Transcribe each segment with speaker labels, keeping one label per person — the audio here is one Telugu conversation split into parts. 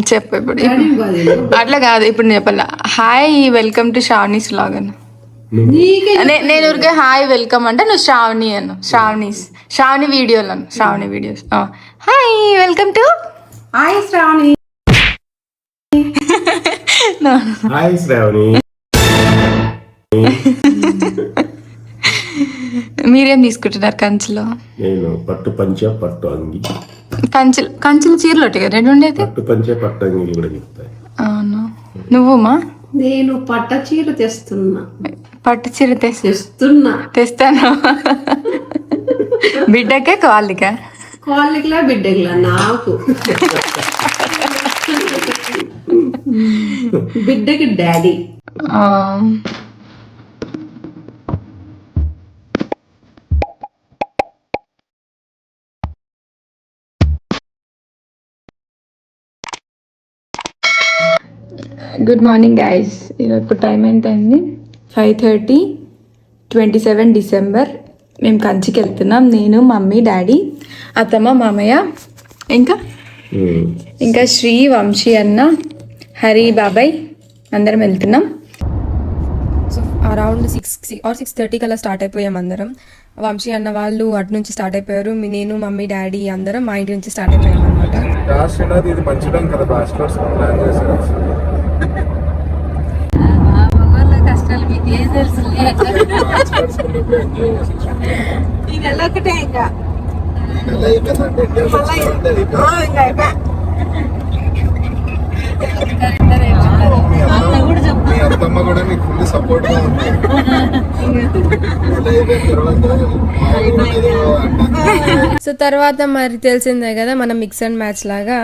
Speaker 1: చెప్పు ఇప్పుడు అట్లా కాదు, ఇప్పుడు నేను చెప్పాల hi welcome to Sravani's vlog అని. నేను ఊరికే హాయ్ వెల్కమ్ అంటే నువ్వు శ్రావణి అను. శ్రావణి వీడియోలు అను. Sravani videos. Hi welcome to
Speaker 2: hi Sravani.
Speaker 3: Hi Sravani.
Speaker 1: మీరేం తీసుకుంటున్నారు కంచులో?
Speaker 3: నేను పట్టు పంచ పట్టు అంగి.
Speaker 1: కంచులు చీరలు ఒకటి కదా రెండు ఉండేది.
Speaker 3: పట్టు పంచ పట్టు అంగిలు కూడా చెప్తాయి.
Speaker 1: అవును. నువ్వుమా?
Speaker 2: నేను పట్ట చీర తెస్తున్నా.
Speaker 1: పట్టు చీర
Speaker 2: తెస్తున్నా.
Speaker 1: తెస్తాను. బిడ్డకే కాళ్ళకా?
Speaker 2: కాళ్ళకిలా బిడ్డకిలా నాకు. బిడ్డకి డాడీ.
Speaker 1: Good morning guys. ఇప్పుడు టైం ఎంత అయింది? 5:30, 27 డిసెంబర్. మేము కంచికి వెళ్తున్నాం. నేను, మమ్మీ, డాడీ, అత్తమ్మ, మామయ్య, ఇంకా శ్రీ, వంశీ అన్న, హరి, బాబాయ్ అందరం వెళ్తున్నాం. సో అరౌండ్ 6:30 కల్లా స్టార్ట్ అయిపోయాం అందరం. వంశీ అన్న వాళ్ళు అటు నుంచి స్టార్ట్ అయిపోయారు. నేను, మమ్మీ, డాడీ అందరం మా ఇంటి నుంచి స్టార్ట్ అయిపోయాం అనమాట. కష్టాలు మీకు ఏం తెలుసు. ఒకటే ఇంకా సో తర్వాత మరి తెలిసిందే కదా, మనం మిక్స్ అండ్ మ్యాచ్ లాగా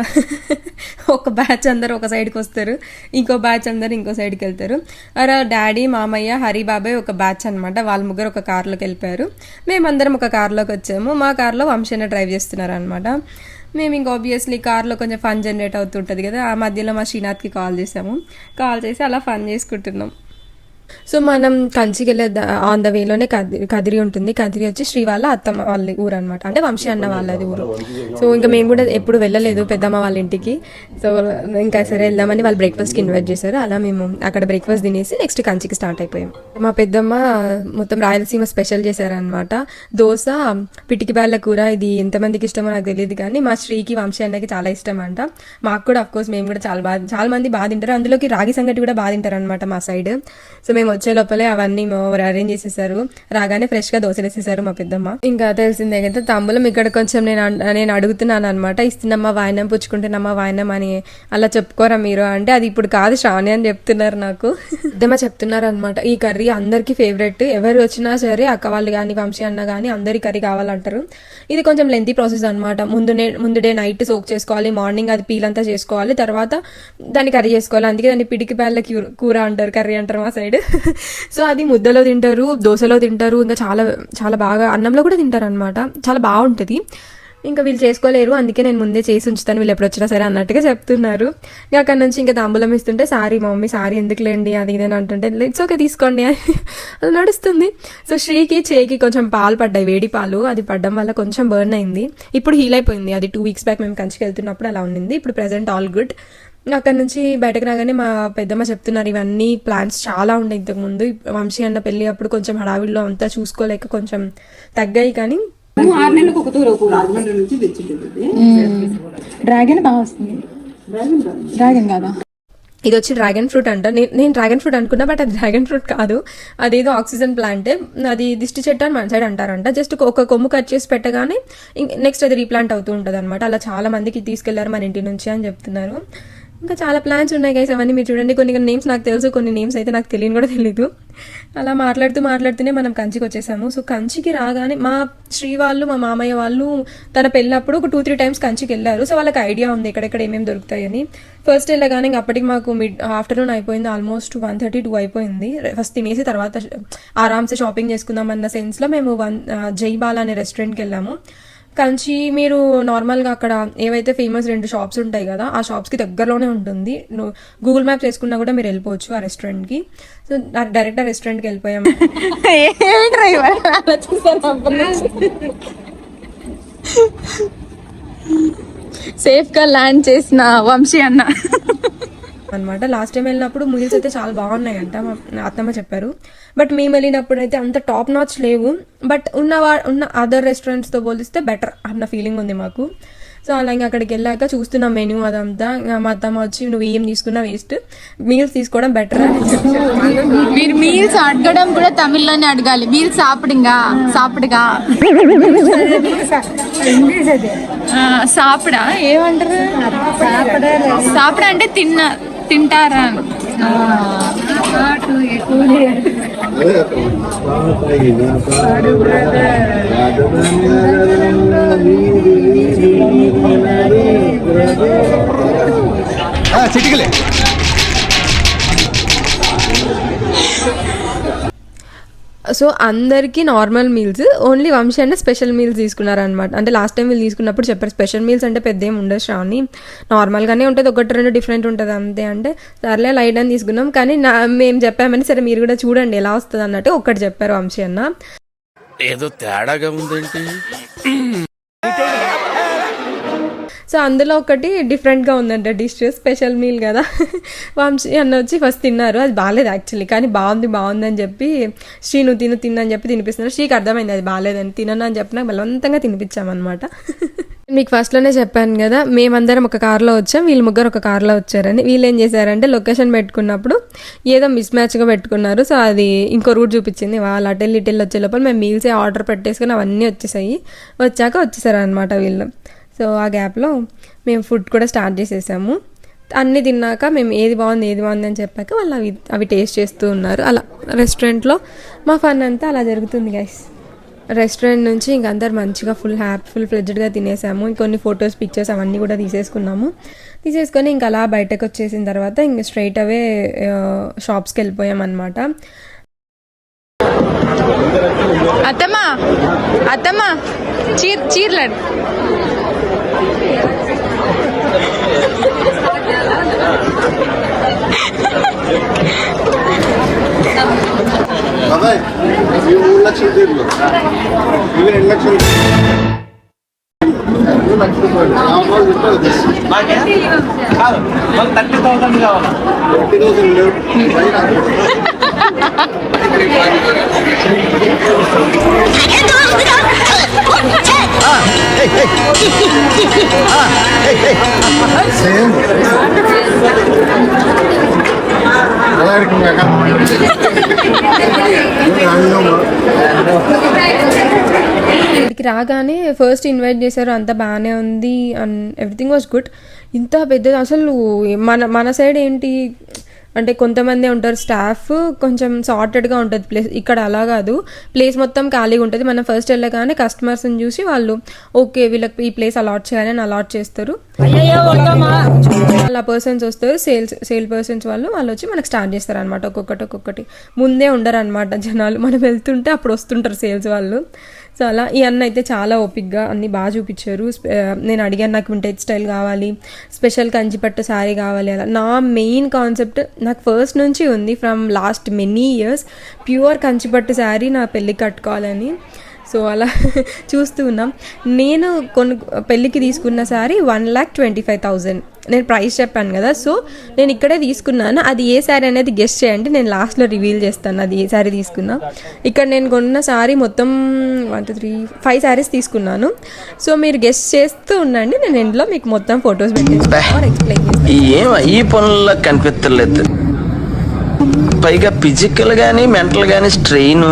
Speaker 1: ఒక బ్యాచ్ అందరు ఒక సైడ్కి వస్తారు, ఇంకో బ్యాచ్ అందరు ఇంకో సైడ్కి వెళ్తారు. అలా డాడీ, మామయ్య, హరి, బాబాయ్ ఒక బ్యాచ్ అనమాట. వాళ్ళ ముగ్గురు ఒక కార్లోకి వెళ్ళిపోయారు. మేమందరం ఒక కార్లోకి వచ్చాము. మా కార్లో వంశీనే డ్రైవ్ చేస్తున్నారు అనమాట. మేము ఇంకా ఆబ్వియస్లీ కార్లో కొంచెం ఫన్ జనరేట్ అవుతుంటుంది కదా. ఆ మధ్యలో మా శ్రీనాథ్కి కాల్ చేసి అలా ఫన్ చేసుకుంటున్నాం. సో మనం కంచికి వెళ్ళే ఆన్ ద వేలోనే కదిరి ఉంటుంది. కదిరి వచ్చి శ్రీ వాళ్ళ అత్తమ్మ వాళ్ళ ఊరు అనమాట. అంటే వంశీ అన్న వాళ్ళది ఊరు. సో ఇంకా మేము కూడా ఎప్పుడు వెళ్ళలేదు పెద్దమ్మ వాళ్ళ ఇంటికి. సో ఇంకా సరే వెళ్దామని వాళ్ళు బ్రేక్ఫాస్ట్కి ఇన్వైట్ చేశారు. అలా మేము అక్కడ బ్రేక్ఫాస్ట్ తినేసి నెక్స్ట్ కంచికి స్టార్ట్ అయిపోయాం. మా పెద్దమ్మ మొత్తం రాయలసీమ స్పెషల్ చేశారనమాట. దోశ, పిటికి బేళ్ళ కూర. ఇది ఎంతమందికి ఇష్టమో నాకు తెలియదు కానీ మా శ్రీకి, వంశీ అన్నకి చాలా ఇష్టం అంట. మాకు కూడా అఫ్కోర్స్ మేము కూడా చాలా మంది బాగా తింటారు. అందులోకి రాగి సంగటి కూడా బాగా తింటారు అనమాట మా సైడ్. సో మేము వచ్చే లోపలే అవన్నీ అరేంజ్ చేసేసారు. రాగానే ఫ్రెష్ గా దోశలు వేసేసారు మా పెద్దమ్మ. ఇంకా తెలిసిందే కదా తాంబూలం. ఇక్కడ కొంచెం నేను అడుగుతున్నాను అనమాట. ఇస్తున్నమ్మా వాయనం, పుచ్చుకుంటున్నమ్మా వాయనం అని అలా చెప్పుకోరా మీరు అంటే, అది ఇప్పుడు కాదు శ్రావణి అని చెప్తున్నారు నాకు. పెద్దమ్మ చెప్తున్నారు అనమాట. ఈ కర్రీ అందరికి ఫేవరెట్. ఎవరు వచ్చినా సరే అక్క వాళ్ళు కానీ వంశీ అన్న కానీ అందరి కర్రీ కావాలంటారు. ఇది కొంచెం లెంతీ ప్రాసెస్ అనమాట. ముందుడే నైట్ సోక్ చేసుకోవాలి, మార్నింగ్ అది పీల్ అంతా చేసుకోవాలి, తర్వాత దాన్ని కర్రీ చేసుకోవాలి. అందుకే దాన్ని పిడికి బేళ్ళ కూర అంటారు, కర్రీ అంటారు మా సైడ్. సో అది ముద్దలో తింటారు, దోశలో తింటారు, ఇంకా చాలా చాలా బాగా అన్నంలో కూడా తింటారు అనమాట. చాలా బాగుంటుంది. ఇంకా వీళ్ళు చేసుకోలేరు, అందుకే నేను ముందే చేసి ఉంచుతాను, వీళ్ళు ఎప్పుడు వచ్చినా సరే అన్నట్టుగా చెప్తున్నారు. ఇంకా అక్కడ నుంచి ఇంకా తాంబూలం ఇస్తుంటే సారీ మా మమ్మీ, సారీ ఎందుకులేండి అది ఇదేని అంటుంటే ఇట్స్ ఓకే తీసుకోండి అది నడుస్తుంది. సో శ్రీకి చేయికి కొంచెం పాలు పడ్డాయి, వేడి పాలు. అది పడ్డం వల్ల కొంచెం బర్న్ అయింది. ఇప్పుడు హీల్ అయిపోయింది. అది 2 weeks బ్యాక్ మేము కంచికి వెళ్తున్నప్పుడు అలా ఉండింది. ఇప్పుడు ప్రెసెంట్ ఆల్ గుడ్. అక్కడ నుంచి బయటకు రాగానే మా పెద్దమ్మ చెప్తున్నారు ఇవన్నీ ప్లాన్స్ చాలా ఉండే ఇంతకు ముందు. వంశీ అన్న పెళ్లి అప్పుడు కొంచెం హడావిడిలో అంతా చూసుకోలేక కొంచెం తగ్గాయి. కానీ
Speaker 2: 6 నెలలకు ఒక తూరు రాజమండ్రి నుంచి తెచ్చింది.
Speaker 1: డ్రాగన్ బాగా వస్తుంది. డ్రాగన్ కాదా? ఇది వచ్చి డ్రాగన్ ఫ్రూట్ అంట. నేను డ్రాగన్ ఫ్రూట్ అనుకున్నా, బట్ అది డ్రాగన్ ఫ్రూట్ కాదు. అదేదో ఆక్సిజన్ ప్లాంటే. అది దిష్టి చెట్టు అని మన సైడ్ అంటారంట. జస్ట్ ఒక కొమ్ము కట్ చేసి పెట్టగానే నెక్స్ట్ అది రీప్లాంట్ అవుతూ ఉంటుంది అనమాట. అలా చాలా మందికి తీసుకెళ్లారు మన ఇంటి నుంచి అని చెప్తున్నారు. ఇంకా చాలా ప్లాన్స్ ఉన్నాయి గైస్. అవన్నీ మీరు చూడండి. కొన్ని నేమ్స్ నాకు తెలుసు, కొన్ని నేమ్స్ అయితే నాకు తెలియని కూడా తెలీదు. అలా మాట్లాడుతూనే మనం కంచికి వచ్చేసాము. సో కంచికి రాగానే మా శ్రీ వాళ్ళు, మా మామయ్య వాళ్ళు తన పెళ్ళినప్పుడు ఒక 2-3 times కంచికి వెళ్ళారు. సో వాళ్ళకి ఐడియా ఉంది ఎక్కడెక్కడ ఏమేమి దొరుకుతాయని. ఫస్ట్ వెళ్ళగానే ఇంకా అప్పటికి మాకు ఆఫ్టర్నూన్ అయిపోయింది. ఆల్మోస్ట్ 1:32 అయిపోయింది. ఫస్ట్ తినేసి తర్వాత ఆరామ్సే షాపింగ్ చేసుకుందాం అన్న సెన్స్లో మేము జై బాలా అనే రెస్టారెంట్కి వెళ్ళాము. కంచి మీరు నార్మల్గా అక్కడ ఏవైతే ఫేమస్ 2 షాప్స్ ఉంటాయి కదా, ఆ షాప్స్కి దగ్గరలోనే ఉంటుంది. గూగుల్ మ్యాప్ చేసుకున్నా కూడా మీరు వెళ్ళిపోవచ్చు ఆ రెస్టారెంట్కి. సో డైరెక్ట్ ఆ రెస్టారెంట్కి వెళ్ళిపోయాము.
Speaker 4: సేఫ్ గా ల్యాండ్ చేసిన వంశీ అన్న
Speaker 1: అనమాట. లాస్ట్ టైం వెళ్ళినప్పుడు మీల్స్ అయితే చాలా బాగున్నాయంట మా అత్తమ్మ చెప్పారు. బట్ మేము వెళ్ళినప్పుడు అయితే అంత టాప్ నాచ్ లేవు. బట్ ఉన్న అదర్ రెస్టారెంట్స్తో పోలిస్తే బెటర్ అన్న ఫీలింగ్ ఉంది మాకు. సో అలాగే అక్కడికి వెళ్ళాక చూస్తున్నాం మెనూ అదంతా. మా అత్తమ్మ వచ్చి నువ్వు ఏం తీసుకున్నా వేస్ట్, మీల్స్ తీసుకోవడం బెటర్ అని
Speaker 4: మీరు మీల్స్ అడగడం కూడా తమిళ్లోనే అడగాలి. మీరు సాపిడుగా సాపిడా ఏమంటారు? సాపిడ అంటే తింటారా?
Speaker 5: చిటికలే.
Speaker 1: సో అందరికీ నార్మల్ మీల్స్, ఓన్లీ వంశీ అంటే స్పెషల్ మీల్స్ తీసుకున్నారనమాట. అంటే లాస్ట్ టైం వీళ్ళు తీసుకున్నప్పుడు చెప్పారు స్పెషల్ మీల్స్ అంటే పెద్ద ఏమి ఉండదు శ్రావణి, నార్మల్గానే ఉంటుంది, ఒకటి రెండు డిఫరెంట్ ఉంటుంది అంతే. అంటే సర్లే లైట్ అని తీసుకున్నాం. కానీ మేము చెప్పామని సరే మీరు కూడా చూడండి ఎలా వస్తుంది అన్నట్టు ఒక్కటి చెప్పారు వంశీ అన్న.
Speaker 5: ఏదో తేడాగా ఉందేంటి?
Speaker 1: సో అందులో ఒకటి డిఫరెంట్గా ఉందంట డిష్, స్పెషల్ మీల్ కదా. వంశీ అన్న వచ్చి ఫస్ట్ తిన్నారు, అది బాగాలేదు యాక్చువల్లీ, కానీ బాగుంది అని చెప్పి శ్రీ నువ్వు తినని చెప్పి తినిపిస్తున్నారు. శ్రీకి అర్థమైంది అది బాగాలేదని, తినను అని చెప్పి నాకు బలవంతంగా తినిపించామన్నమాట. మీకు ఫస్ట్లోనే చెప్పాను కదా, మేమందరం ఒక కార్లో వచ్చాం, వీళ్ళు ముగ్గురు ఒక కార్లో వచ్చారని. వీళ్ళు ఏం చేశారంటే లొకేషన్ పెట్టుకున్నప్పుడు ఏదో మిస్ మ్యాచ్గా పెట్టుకున్నారు. సో అది ఇంకో రూట్ చూపించింది. వాళ్ళు అటెల్ వచ్చే లోపల మేము మీల్సే ఆర్డర్ పెట్టేసుకుని అవన్నీ వచ్చేసారు అనమాట వీళ్ళు. సో ఆ గ్యాప్లో మేము ఫుడ్ కూడా స్టార్ట్ చేసేసాము. అన్నీ తిన్నాక మేము ఏది బాగుంది అని చెప్పాక వాళ్ళు అవి టేస్ట్ చేస్తూ ఉన్నారు. అలా రెస్టారెంట్లో మా ఫన్ అంతా అలా జరుగుతుంది గైస్. రెస్టారెంట్ నుంచి ఇంక అందరు మంచిగా ఫుల్ ఫ్లెడ్జ్డ్గా తినేసాము. ఇంకొన్ని ఫొటోస్ పిక్చర్స్ అవన్నీ కూడా తీసేసుకొని ఇంకా అలా బయటకు వచ్చేసిన తర్వాత ఇంక స్ట్రైట్ అవే షాప్స్కి వెళ్ళిపోయామన్నమాట.
Speaker 4: అత్తమ్మా చీరలాడు
Speaker 6: బాబాయ్ 3 లక్షలు తీర్లు ఇవి 2 లక్షలు 2 లక్షలు కాదు 30,000 కావాలి 30,000 లేవు సేమ్
Speaker 1: ఇక్కడికి రాగానే ఫస్ట్ ఇన్వైట్ చేశారు, అంతా బాగానే ఉంది అండ్ ఎవ్రీథింగ్ వాజ్ గుడ్. ఇంత పెద్దది అసలు మన సైడ్ ఏంటి అంటే కొంతమంది ఉంటారు స్టాఫ్, కొంచెం సార్టెడ్గా ఉంటుంది ప్లేస్. ఇక్కడ అలా కాదు, ప్లేస్ మొత్తం ఖాళీగా ఉంటుంది. మనం ఫస్ట్ వెళ్ళగానే కస్టమర్స్ని చూసి వాళ్ళు ఓకే వీళ్ళకి ఈ ప్లేస్ అలాట్ చేయాలని అలాట్ చేస్తారు. అలా పర్సన్స్ వస్తారు, సేల్ పర్సన్స్ వాళ్ళు వచ్చి మనకు స్టార్ట్ చేస్తారు అనమాట. ఒక్కొక్కటి ముందే ఉండరు అనమాట జనాలు, మనం వెళ్తుంటే అప్పుడు వస్తుంటారు సేల్స్ వాళ్ళు. సో అలా ఈ అన్న అయితే చాలా ఓపిక్గా అన్ని బాగా చూపించారు. నేను అడిగాను నాకు వింటేజ్ స్టైల్ కావాలి, స్పెషల్ కంచిపట్టు శారీ కావాలి. అలా నా మెయిన్ కాన్సెప్ట్ నాకు ఫస్ట్ నుంచి ఉంది, from last many years pure కంచిపట్టు శారీ నా పెళ్ళికి కట్టుకోవాలని. సో అలా చూస్తూ ఉన్నాం. నేను పెళ్ళికి తీసుకున్న శారీ 1,25,000 నేను ప్రైస్ చెప్పాను కదా. సో నేను ఇక్కడే తీసుకున్నాను, అది ఏ శారీ అనేది గెస్ట్ చేయండి, నేను లాస్ట్లో రివీల్ చేస్తాను అది ఏ శారీ తీసుకున్నా. ఇక్కడ నేను కొన్న శారీ మొత్తం 1 2 3 5 శారీస్ తీసుకున్నాను. సో మీరు గెస్ట్ చేస్తూ ఉండండి, నేను ఎండ్లో మీకు మొత్తం ఫొటోస్ పెట్టేస్తాను, ఎక్స్ప్లెయిన్ చేస్తాను.
Speaker 7: ఈ పనుల్లో కనిపించలేదు, పైగా ఫిజికల్ కానీ మెంటల్ కానీ స్ట్రెయిన్.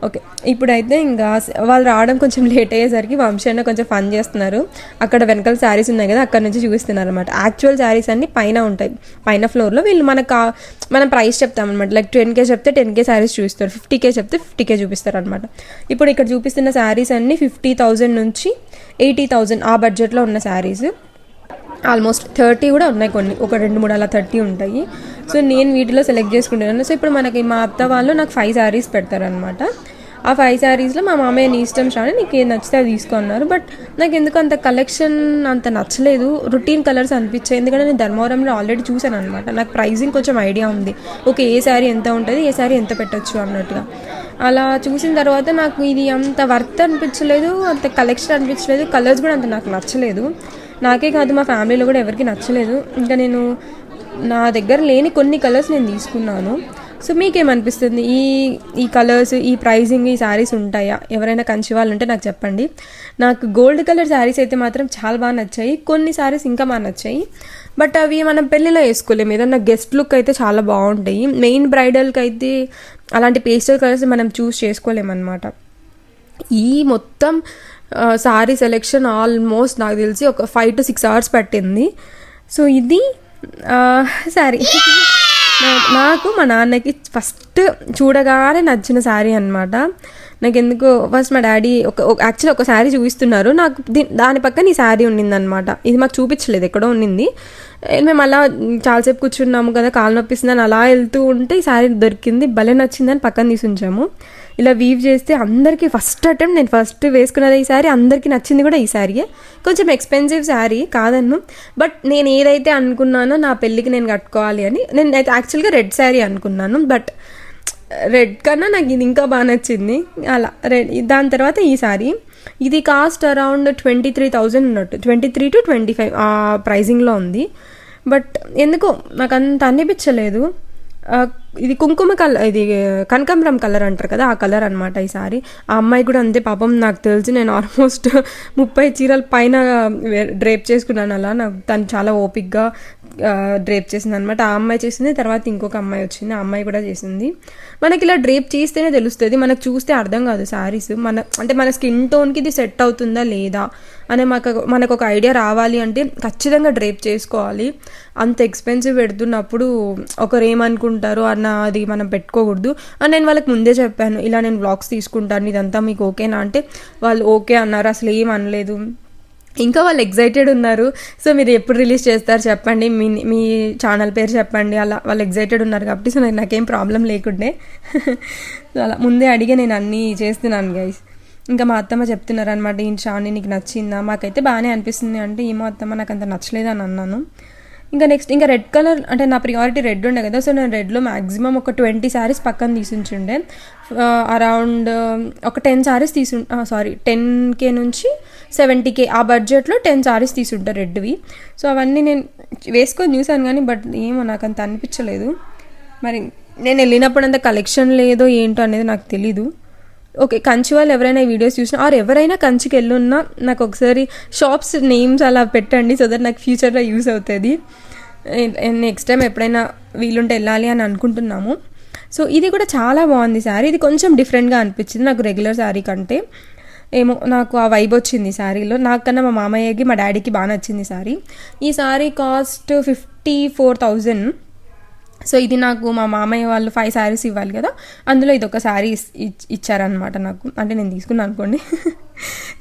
Speaker 1: ఓకే, ఇప్పుడైతే ఇంకా వాళ్ళు రావడం కొంచెం లేట్ అయ్యేసరికి వంశీ అన్న కొంచెం ఫన్ చేస్తున్నారు. అక్కడ వెనకాల శారీస్ ఉన్నాయి కదా, అక్కడ నుంచి చూపిస్తున్నారు అనమాట. యాక్చువల్ శారీస్ అన్ని పైన ఉంటాయి, పైన ఫ్లోర్లో. వీళ్ళు మనం ప్రైస్ చెప్తామన్నమాట. లైక్ 10K చెప్తే 10K శారీస్ చూపిస్తారు, 50K చెప్తే 50K చూపిస్తారు అనమాట. ఇప్పుడు ఇక్కడ చూపిస్తున్న శారీస్ అన్ని 50,000 నుంచి 80,000 ఆ బడ్జెట్లో ఉన్న శారీస్. ఆల్మోస్ట్ 30 కూడా ఉన్నాయి, కొన్ని ఒక 2 3 అలా 30 ఉంటాయి. సో నేను వీటిలో సెలెక్ట్ చేసుకుంటున్నాను. సో ఇప్పుడు మనకి మా అత్త వాళ్ళు నాకు 5 శారీస్ పెడతారనమాట. ఆ 5 శారీస్లో మా మామయ్య నీ ఇష్టం శ్రావణి, నీకు ఏది నచ్చితే అది తీసుకున్నారు. బట్ నాకు ఎందుకు అంత కలెక్షన్ అంత నచ్చలేదు, రొటీన్ కలర్స్ అనిపించాయి. ఎందుకంటే నేను ధర్మవరంలో ఆల్రెడీ చూసాను అనమాట. నాకు ప్రైజింగ్ కొంచెం ఐడియా ఉంది, ఓకే ఏ శారీ ఎంత ఉంటుంది, ఏ శారీ ఎంత పెట్టచ్చు అన్నట్టుగా. అలా చూసిన తర్వాత నాకు ఇది అంత వర్త్ అనిపించలేదు, అంత కలెక్షన్ అనిపించలేదు, కలర్స్ కూడా అంత నాకు నచ్చలేదు. నాకే కాదు మా ఫ్యామిలీలో కూడా ఎవరికి నచ్చలేదు. ఇంకా నేను నా దగ్గర లేని కొన్ని కలర్స్ నేను తీసుకున్నాను. సో మీకేమనిపిస్తుంది, ఈ కలర్స్, ఈ ప్రైజింగ్, ఈ శారీస్ ఉంటాయా? ఎవరైనా కంచి వాళ్ళు ఉంటే నాకు చెప్పండి. నాకు గోల్డ్ కలర్ శారీస్ అయితే మాత్రం చాలా బాగా నచ్చాయి. కొన్ని శారీస్ ఇంకా బాగా నచ్చాయి, బట్ అవి మనం పెళ్ళిలో వేసుకోలేము. ఏదన్నా గెస్ట్ లుక్ అయితే చాలా బాగుంటాయి. మెయిన్ బ్రైడల్కి అయితే అలాంటి పేస్టల్ కలర్స్ మనం చూస్ చేసుకోలేమన్నమాట. ఈ మొత్తం శారీ సెలెక్షన్ ఆల్మోస్ట్ నాకు తెలిసి ఒక 5 to 6 hours పట్టింది. సో ఇది శారీ నాకు మా నాన్నకి ఫస్ట్ చూడగానే నచ్చిన శారీ అనమాట. నాకు ఎందుకో ఫస్ట్ మా డాడీ యాక్చువల్లీ ఒక శారీ చూపిస్తున్నారు, నాకు దాని పక్కన ఈ శారీ ఉండిందనమాట. ఇది మాకు చూపించలేదు, ఎక్కడో ఉండింది. మేము అలా చాలాసేపు కూర్చున్నాము కదా, కాలు నొప్పిస్తుందని అలా వెళ్తూ ఉంటే ఈ శారీ దొరికింది, భలే నచ్చిందని పక్కన తీసి ఉంచాము. ఇలా వీవ్ చేస్తే అందరికీ ఫస్ట్ అటెంప్ట్, నేను ఫస్ట్ వేసుకున్నది ఈ శారీ, అందరికీ నచ్చింది కూడా ఈ శారీయే. కొంచెం ఎక్స్పెన్సివ్ శారీ కాదన్ను, బట్ నేను ఏదైతే అనుకున్నానో నా పెళ్ళికి నేను కట్టుకోవాలి అని, నేను అయితే యాక్చువల్గా రెడ్ శారీ అనుకున్నాను, బట్ రెడ్ కన్నా నాకు ఇది ఇంకా బాగా నచ్చింది. అలా రెడ్. దాని తర్వాత ఈ శారీ, ఇది కాస్ట్ అరౌండ్ 23,000 ఉన్నట్టు, 23 to 25 ఆ ప్రైజింగ్లో ఉంది. బట్ ఎందుకో నాకు అంత అనిపించలేదు. ఇది కుంకుమ కలర్, ఇది కనకాంబరం కలర్ అంటారు కదా, ఆ కలర్ అనమాట ఈ సారీ. ఆ అమ్మాయి కూడా అంతే పాపం. నాకు తెలిసి నేను ఆల్మోస్ట్ 30 చీరల పైన డ్రేప్ చేసుకున్నాను. అలా నాకు తను చాలా ఓపిక్గా డ్రేప్ చేసింది అనమాట. ఆ అమ్మాయి చేసింది, తర్వాత ఇంకొక అమ్మాయి వచ్చింది, ఆ అమ్మాయి కూడా చేసింది. మనకి ఇలా డ్రేప్ చేస్తేనే తెలుస్తుంది, మనకు చూస్తే అర్థం కాదు శారీస్ అంటే మన స్కిన్ టోన్కి ఇది సెట్ అవుతుందా లేదా అనే మనకు ఒక ఐడియా రావాలి అంటే ఖచ్చితంగా డ్రేప్ చేసుకోవాలి. అంత ఎక్స్పెన్సివ్ పెడుతున్నప్పుడు ఒకరు ఏమనుకుంటారో అది మనం పెట్టుకోకూడదు అని నేను వాళ్ళకి ముందే చెప్పాను. ఇలా నేను వ్లాగ్స్ తీసుకుంటాను, ఇదంతా మీకు ఓకేనా అంటే వాళ్ళు ఓకే అన్నారు, అసలు ఏం అనలేదు. ఇంకా వాళ్ళు ఎగ్జైటెడ్ ఉన్నారు. సో మీరు ఎప్పుడు రిలీజ్ చేస్తారు చెప్పండి, మీ ఛానల్ పేరు చెప్పండి, అలా వాళ్ళు ఎగ్జైటెడ్ ఉన్నారు కాబట్టి. సో నాకేం ప్రాబ్లం లేకుండే అలా ముందే అడిగి నేను అన్నీ చేస్తున్నాను గైస్. ఇంకా మా అత్తమ్మ చెప్తున్నారు అనమాట, ఈ షాని నీకు నచ్చిందా? మాకైతే బాగానే అనిపిస్తుంది అంటే, ఏమో అత్తమ్మ నాకు అంత నచ్చలేదు అని అన్నాను. ఇంకా రెడ్ కలర్ అంటే నా ప్రియారిటీ రెడ్ ఉండే కదా, సో నేను రెడ్లో మ్యాక్సిమం ఒక 20 శారీస్ పక్కన తీసుంచుండే. అరౌండ్ ఒక 10 శారీస్ 10K నుంచి 70K ఆ బడ్జెట్లో 10 శారీస్ తీసుంటా రెడ్వి. సో అవన్నీ నేను వేసుకొని చూసాను కానీ, బట్ ఏమో నాకు అంత అనిపించలేదు. మరి నేను వెళ్ళినప్పుడు అంత కలెక్షన్ లేదో ఏంటో అనేది నాకు తెలీదు. ఓకే, కంచి వాళ్ళు ఎవరైనా ఈ వీడియోస్ చూసినా ఆర్ ఎవరైనా కంచికి వెళ్ళున్నా నాకు ఒకసారి షాప్స్ నేమ్స్ అలా పెట్టండి, సో దట్ నాకు ఫ్యూచర్లో యూస్ అవుతుంది. నెక్స్ట్ టైం ఎప్పుడైనా వీలుంటే వెళ్ళాలి అని అనుకుంటున్నాము. సో ఇది కూడా చాలా బాగుంది శారీ. ఇది కొంచెం డిఫరెంట్గా అనిపించింది నాకు రెగ్యులర్ శారీ కంటే. ఏమో నాకు ఆ వైబ్ వచ్చింది శారీలో. నాకన్నా మా మామయ్యకి మా డాడీకి బాగా నచ్చింది శారీ. ఈ శారీ కాస్ట్ 54,000. సో ఇది నాకు మా మామయ్య వాళ్ళు 5 శారీస్ ఇవ్వాలి కదా, అందులో ఇది ఒక శారీ ఇచ్చారనమాట నాకు, అంటే నేను తీసుకున్నాను అనుకోండి.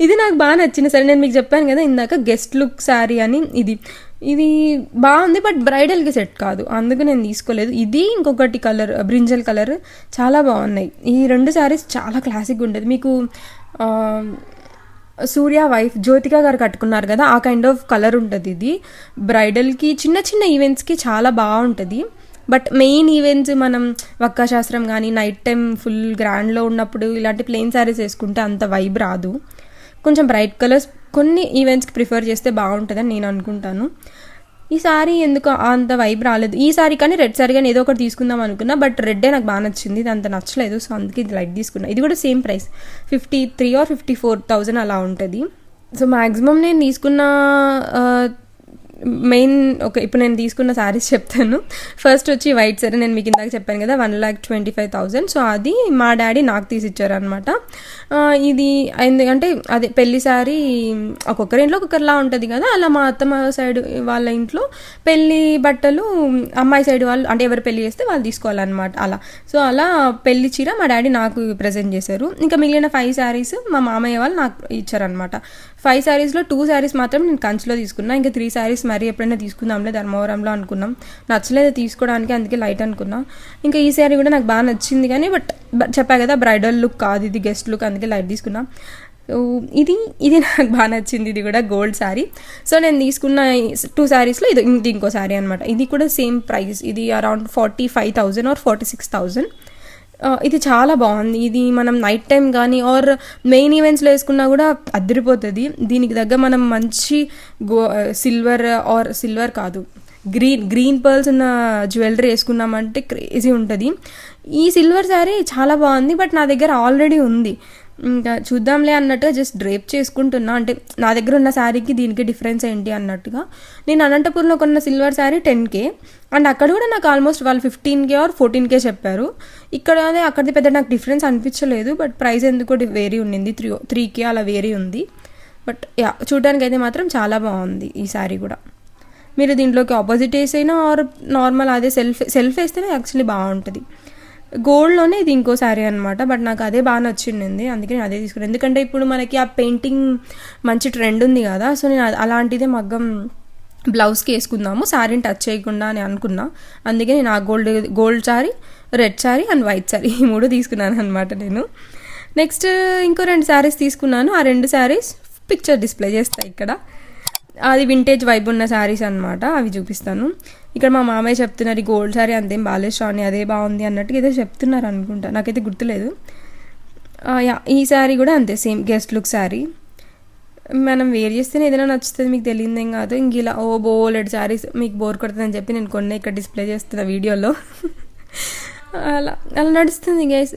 Speaker 1: ఇది నాకు బాగా నచ్చింది. సరే నేను మీకు చెప్పాను కదా ఇందాక గెస్ట్ లుక్ శారీ అని, ఇది బాగుంది బట్ బ్రైడల్కి సెట్ కాదు, అందుకు నేను తీసుకోలేదు. ఇది ఇంకొకటి కలర్ బ్రింజల్ కలర్ చాలా బాగున్నాయి. ఈ 2 శారీస్ చాలా క్లాసిక్గా ఉంటుంది. మీకు సూర్య వైఫ్ జ్యోతిక గారు కట్టుకున్నారు కదా, ఆ కైండ్ ఆఫ్ కలర్ ఉంటుంది. ఇది బ్రైడల్కి చిన్న చిన్న ఈవెంట్స్కి చాలా బాగుంటుంది. బట్ మెయిన్ ఈవెంట్స్ మనం వక్కా శాస్త్రం కానీ నైట్ టైం ఫుల్ గ్రాండ్లో ఉన్నప్పుడు ఇలాంటి ప్లెయిన్ శారీస్ వేసుకుంటే అంత వైబ్ రాదు. కొంచెం బ్రైట్ కలర్స్ కొన్ని ఈవెంట్స్కి ప్రిఫర్ చేస్తే బాగుంటుందని నేను అనుకుంటాను. ఈ శారీ ఎందుకు అంత వైబ్ రాలేదు. ఈ శారీ కానీ రెడ్ శారీ కానీ ఏదో ఒకటి తీసుకుందాం అనుకున్నా, బట్ రెడ్డే నాకు బాగా నచ్చింది, ఇది అంత నచ్చలేదు. సో అందుకే ఇది లైట్ తీసుకున్నా. ఇది కూడా సేమ్ ప్రైస్ 53 or 54,000 అలా ఉంటుంది. సో మ్యాక్సిమం నేను తీసుకున్న మెయిన్ ఇప్పుడు నేను తీసుకున్న శారీస్ చెప్తాను. ఫస్ట్ వచ్చి వైట్ శారీ, నేను మీకు ఇందాక చెప్పాను కదా 1,25,000. సో అది మా డాడీ నాకు తీసిచ్చారు అనమాట. ఇది ఎందుకంటే అదే పెళ్లి శారీ ఒక్కొక్కరి ఇంట్లో ఒక్కొక్కరిలా ఉంటుంది కదా, అలా మా అత్తమ్మ సైడ్ వాళ్ళ ఇంట్లో పెళ్లి బట్టలు అమ్మాయి సైడ్ వాళ్ళు అంటే ఎవరు పెళ్లి చేస్తే వాళ్ళు తీసుకోవాలన్నమాట అలా. సో అలా పెళ్లి చీర మా డాడీ నాకు ప్రజెంట్ చేశారు. ఇంకా మిగిలిన 5 శారీస్ మా మామయ్య వాళ్ళు నాకు ఇచ్చారనమాట. 5 శారీస్లో 2 శారీస్ మాత్రం నేను కంచిలో తీసుకున్నా. ఇంకా 3 శారీస్ మరి ఎప్పుడైనా తీసుకుందాంలే ధర్మవరంలో అనుకున్నాం, నచ్చలేదు తీసుకోవడానికి, అందుకే లైట్ అనుకున్నా. ఇంకా ఈ శారీ కూడా నాకు బాగా నచ్చింది కానీ బట్ చెప్పా కదా బ్రైడల్ లుక్ కాదు, ఇది గెస్ట్ లుక్, అందుకే లైట్ తీసుకున్నా. సో ఇది నాకు బాగా నచ్చింది. ఇది కూడా గోల్డ్ శారీ. సో నేను తీసుకున్న 2 శారీస్లో ఇది ఇంకో శారీ అనమాట. ఇది కూడా సేమ్ ప్రైస్, ఇది అరౌండ్ 45,000 or 46,000. ఇది చాలా బాగుంది. ఇది మనం నైట్ టైం కానీ ఆర్ మెయిన్ ఈవెంట్స్లో వేసుకున్నా కూడా అదిరిపోతుంది. దీనికి దగ్గర మనం మంచి సిల్వర్ కాదు గ్రీన్ పర్ల్స్ ఉన్న జ్యువెలరీ వేసుకున్నామంటే క్రేజీ ఉంటుంది. ఈ సిల్వర్ శారీ చాలా బాగుంది, బట్ నా దగ్గర ఆల్రెడీ ఉంది. ఇంకా చూద్దాంలే అన్నట్టుగా జస్ట్ డ్రేప్ చేసుకుంటున్నా. అంటే నా దగ్గర ఉన్న శారీకి దీనికి డిఫరెన్స్ ఏంటి అన్నట్టుగా. నేను అనంతపూర్లో కొన్న సిల్వర్ శారీ 10K అండ్ అక్కడ కూడా నాకు ఆల్మోస్ట్ వాళ్ళు 15K ఆర్ 14K చెప్పారు. ఇక్కడ అక్కడిది పెద్ద నాకు డిఫరెన్స్ అనిపించలేదు, బట్ ప్రైస్ ఎందుకో వేరీ ఉండింది, 3K అలా వేరీ ఉంది. బట్ చూడడానికి అయితే మాత్రం చాలా బాగుంది ఈ శారీ కూడా. మీరు దీంట్లోకి ఆపోజిట్ వేసైనా ఆర్ నార్మల్ అదే సెల్ఫ్ వేస్తేనే యాక్చువల్లీ బాగుంటుంది. గోల్డ్లోనే ఇది ఇంకో శారీ అనమాట, బట్ నాకు అదే బాగా నచ్చింది, అందుకే నేను అదే తీసుకున్నాను. ఎందుకంటే ఇప్పుడు మనకి ఆ పెయింటింగ్ మంచి ట్రెండ్ ఉంది కదా, సో నేను అలాంటిదే మగ్గం బ్లౌజ్కి వేసుకుందాము శారీని టచ్ చేయకుండా అని అనుకున్నా. అందుకే నేను ఆ gold sari, red sari and white sari ఈ 3 తీసుకున్నాను అనమాట నేను. నెక్స్ట్ ఇంకో 2 శారీస్ తీసుకున్నాను. ఆ 2 శారీస్ పిక్చర్ డిస్ప్లే చేస్తాయి ఇక్కడ. అది వింటేజ్ వైబ్ ఉన్న శారీస్ అనమాట, అవి చూపిస్తాను. ఇక్కడ మా మామయ్య చెప్తున్నారు ఈ గోల్డ్ శారీ అంతేం బాగాలేదు శ్రావణి, అదే బాగుంది అన్నట్టుగా ఏదో చెప్తున్నారు అనుకుంటా, నాకైతే గుర్తులేదు. ఈ శారీ కూడా అంతే, సేమ్ గెస్ట్ లుక్ శారీ. మనం వేర్ చేస్తేనే ఏదైనా నచ్చుతుంది, మీకు తెలియదేం కాదు. ఇంక ఇలా బోలెడ్ శారీస్ మీకు బోర్ కొడుతుందని చెప్పి నేను కొన్ని ఇక్కడ డిస్ప్లే చేస్తున్నా వీడియోలో. అలా నడుస్తుంది గైస్.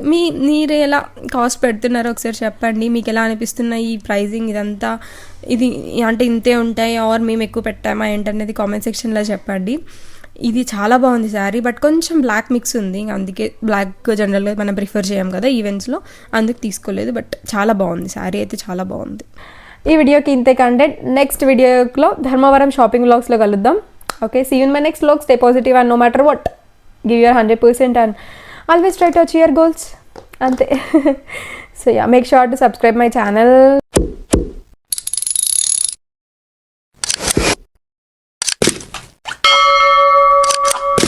Speaker 1: మీరు ఎలా కాస్ట్ పెడుతున్నారో ఒకసారి చెప్పండి. మీకు ఎలా అనిపిస్తున్న ఈ ప్రైజింగ్ ఇదంతా, ఇది అంటే ఇంతే ఉంటాయి ఆర్ మేము ఎక్కువ పెట్టామా ఏంటనేది కామెంట్ సెక్షన్లో చెప్పండి. ఇది చాలా బాగుంది శారీ, బట్ కొంచెం బ్లాక్ మిక్స్ ఉంది, అందుకే బ్లాక్ జనరల్గా మనం ప్రిఫర్ చేయం కదా ఈవెంట్స్లో, అందుకు తీసుకోలేదు. బట్ చాలా బాగుంది శారీ అయితే, చాలా బాగుంది. ఈ వీడియోకి ఇంతే కంటెంట్. నెక్స్ట్ వీడియోలో ధర్మవరం షాపింగ్ వ్లాగ్స్లో కలుద్దాం. Okay, see you in my next vlog. Stay positive and no matter what give your 100% and always try to achieve your goals ante. So yeah, make sure to subscribe my channel.